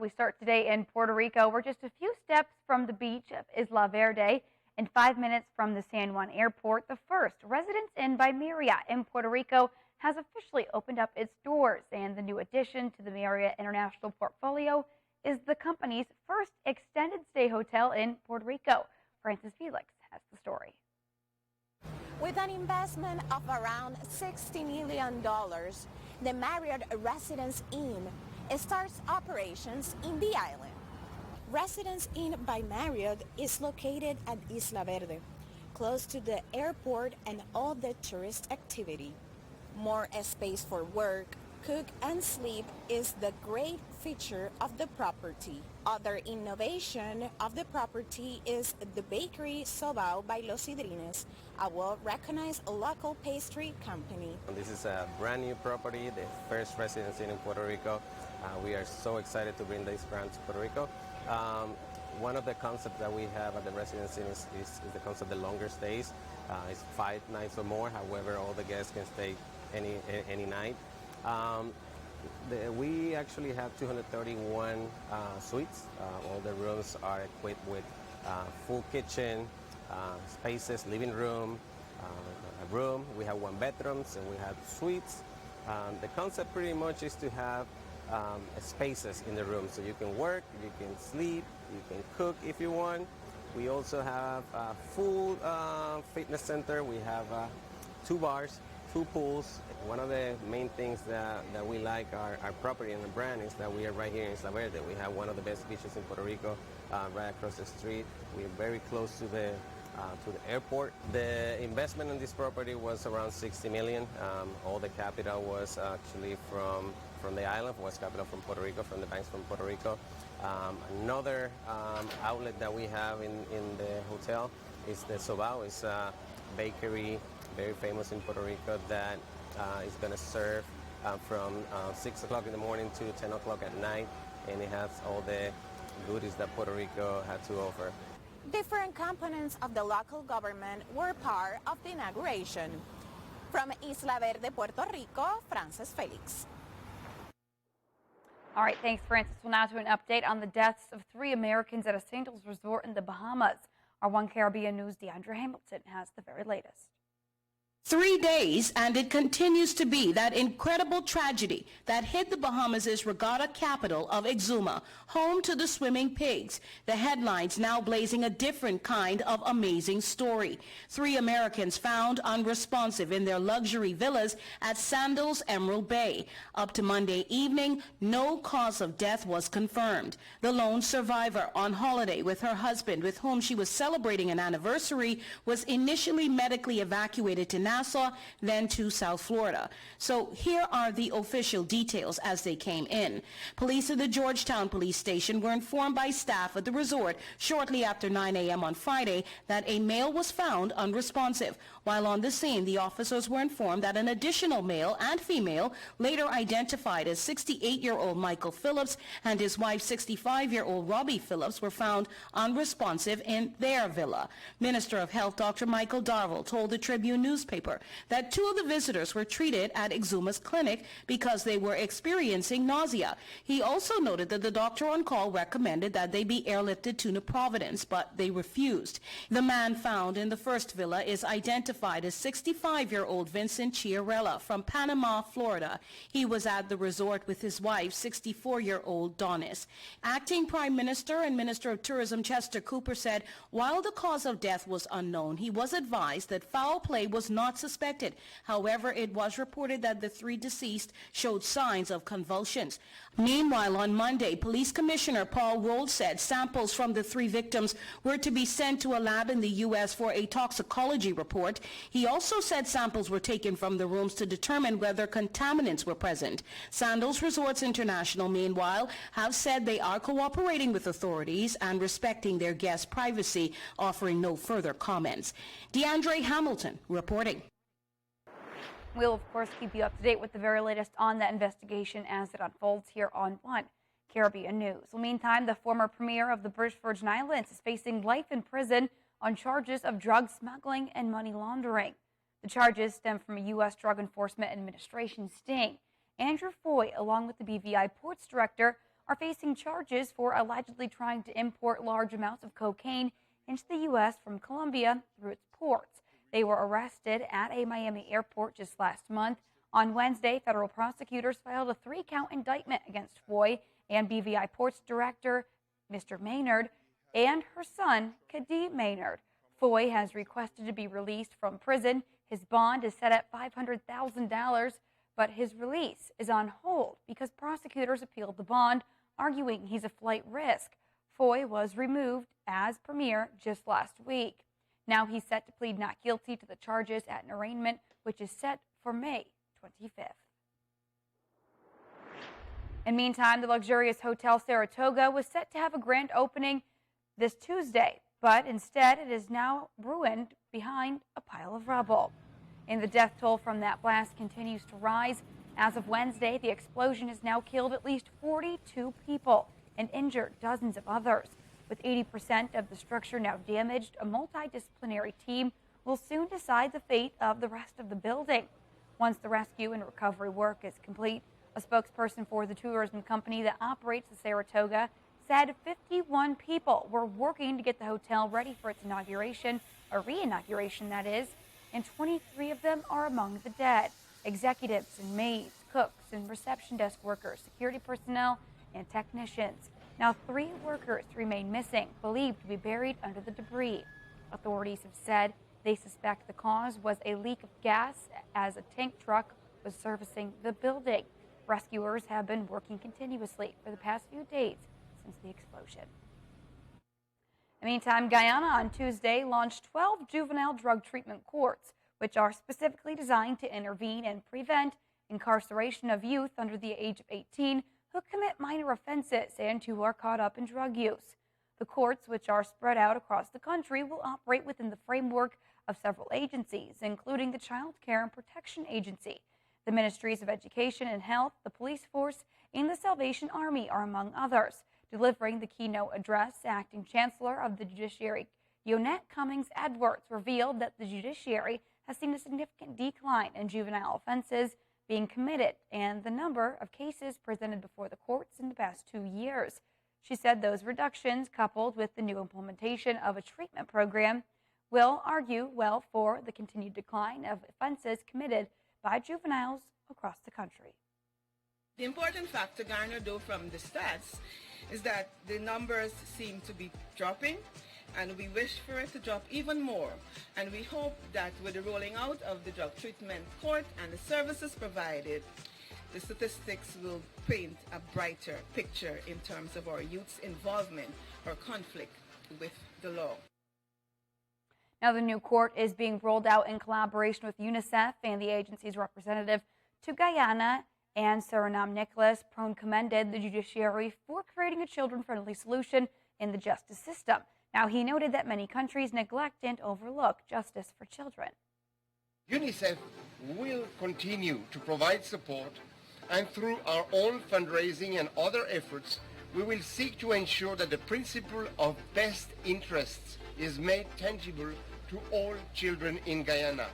We start today in Puerto Rico. We're just a few steps from the beach of Isla Verde and 5 minutes from the San Juan Airport. The first Residence Inn by Marriott in Puerto Rico has officially opened up its doors, and the new addition to the Marriott International portfolio is the company's first extended stay hotel in Puerto Rico. Francis Felix has the story. With an investment of around $60 million, the Marriott Residence Inn starts operations in the island. Residence Inn by Marriott is located at Isla Verde, close to the airport and all the tourist activity. More space for work, cook and sleep is the great feature of the property. Other innovation of the property is the bakery Sobao by Los Idrines, a well-recognized local pastry company. This is a brand new property, the first Residence Inn in Puerto Rico. We are so excited to bring this brand to Puerto Rico. One of the concepts that we have at the Residence Inn is the concept of the longer stays. It's 5 nights or more. However, all the guests can stay any night. We actually have 231 suites. All the rooms are equipped with full kitchen, spaces, living room, a room. We have 1 bedrooms and we have suites. The concept pretty much is to have spaces in the room, so you can work, you can sleep, you can cook if you want. We also have a full fitness center. We have 2 bars, 2 pools. One of the main things that we like our property and the brand is that we are right here in Isla Verde. We have one of the best beaches in Puerto Rico, right across the street. We're very close to the airport. The investment in this property was around $60 million. All the capital was actually from the island, was capital from Puerto Rico, from the banks from Puerto Rico. Another outlet that we have in the hotel is the Sobao. It's a bakery very famous in Puerto Rico that is going to serve from 6 o'clock in the morning to 10 o'clock at night, and it has all the goodies that Puerto Rico had to offer. Different components of the local government were part of the inauguration. From Isla Verde, Puerto Rico, Francis Felix. All right, thanks, Francis. We'll now do an update on the deaths of 3 Americans at a Sandals resort in the Bahamas. Our One Caribbean News' DeAndre Hamilton has the very latest. 3 days, and it continues to be that incredible tragedy that hit the Bahamas' regatta capital of Exuma, home to the swimming pigs. The headlines now blazing a different kind of amazing story. 3 Americans found unresponsive in their luxury villas at Sandals Emerald Bay. Up to Monday evening, no cause of death was confirmed. The lone survivor on holiday with her husband, with whom she was celebrating an anniversary, was initially medically evacuated to Nassau, then to South Florida. So here are the official details as they came in. Police at the Georgetown police station were informed by staff at the resort shortly after 9 a.m. on Friday that a male was found unresponsive. While on the scene, the officers were informed that an additional male and female, later identified as 68-year-old Michael Phillips and his wife 65-year-old Robbie Phillips, were found unresponsive in their villa. Minister of Health Dr. Michael Darville told the Tribune newspaper that 2 of the visitors were treated at Exuma's clinic because they were experiencing nausea. He also noted that the doctor on call recommended that they be airlifted to New Providence, but they refused. The man found in the first villa is identified as 65-year-old Vincent Chiarella from Panama, Florida. He was at the resort with his wife, 64-year-old Donis. Acting Prime Minister and Minister of Tourism Chester Cooper said while the cause of death was unknown, he was advised that foul play was not suspected. However, it was reported that the 3 deceased showed signs of convulsions. Meanwhile, on Monday, Police Commissioner Paul Wold said samples from the 3 victims were to be sent to a lab in the U.S. for a toxicology report. He also said samples were taken from the rooms to determine whether contaminants were present. Sandals Resorts International, meanwhile, have said they are cooperating with authorities and respecting their guests' privacy, offering no further comments. DeAndre Hamilton reporting. We'll, of course, keep you up to date with the very latest on that investigation as it unfolds here on One Caribbean News. Well, meantime, the former premier of the British Virgin Islands is facing life in prison on charges of drug smuggling and money laundering. The charges stem from a U.S. Drug Enforcement Administration sting. Andrew Foy, along with the BVI Ports Director, are facing charges for allegedly trying to import large amounts of cocaine into the U.S. from Colombia through its ports. They were arrested at a Miami airport just last month. On Wednesday, federal prosecutors filed a 3-count indictment against Foy and BVI Ports Director, Mr. Maynard, and her son, Kadeem Maynard. Foy has requested to be released from prison. His bond is set at $500,000, but his release is on hold because prosecutors appealed the bond, arguing he's a flight risk. Foy was removed as premier just last week. Now he's set to plead not guilty to the charges at an arraignment, which is set for May 25th. In the meantime, the luxurious Hotel Saratoga was set to have a grand opening this Tuesday, but instead it is now ruined behind a pile of rubble. And the death toll from that blast continues to rise. As of Wednesday, the explosion has now killed at least 42 people and injured dozens of others. With 80% of the structure now damaged, a multidisciplinary team will soon decide the fate of the rest of the building. Once the rescue and recovery work is complete, a spokesperson for the tourism company that operates the Saratoga said 51 people were working to get the hotel ready for its inauguration, a re-inauguration that is, and 23 of them are among the dead. Executives and maids, cooks and reception desk workers, security personnel, and technicians. Now 3 workers remain missing, believed to be buried under the debris. Authorities have said they suspect the cause was a leak of gas as a tank truck was servicing the building. Rescuers have been working continuously for the past few days since the explosion. In the meantime, Guyana on Tuesday launched 12 juvenile drug treatment courts, which are specifically designed to intervene and prevent incarceration of youth under the age of 18 who commit minor offenses and who are caught up in drug use. The courts, which are spread out across the country, will operate within the framework of several agencies, including the Child Care and Protection Agency. The Ministries of Education and Health, the Police Force, and the Salvation Army are among others. Delivering the keynote address, Acting Chancellor of the Judiciary, Yonette Cummings Edwards, revealed that the judiciary has seen a significant decline in juvenile offenses being committed and the number of cases presented before the courts in the past 2 years. She said those reductions, coupled with the new implementation of a treatment program, will argue well for the continued decline of offenses committed by juveniles across the country. The important fact to garner though from the stats is that the numbers seem to be dropping, and we wish for it to drop even more. And we hope that with the rolling out of the drug treatment court and the services provided, the statistics will paint a brighter picture in terms of our youth's involvement or conflict with the law. Now, the new court is being rolled out in collaboration with UNICEF and the agency's representative to Guyana and Suriname. Nicholas Prone commended the judiciary for creating a children-friendly solution in the justice system. Now, he noted that many countries neglect and overlook justice for children. UNICEF will continue to provide support, and through our own fundraising and other efforts, we will seek to ensure that the principle of best interests is made tangible to all children in Guyana.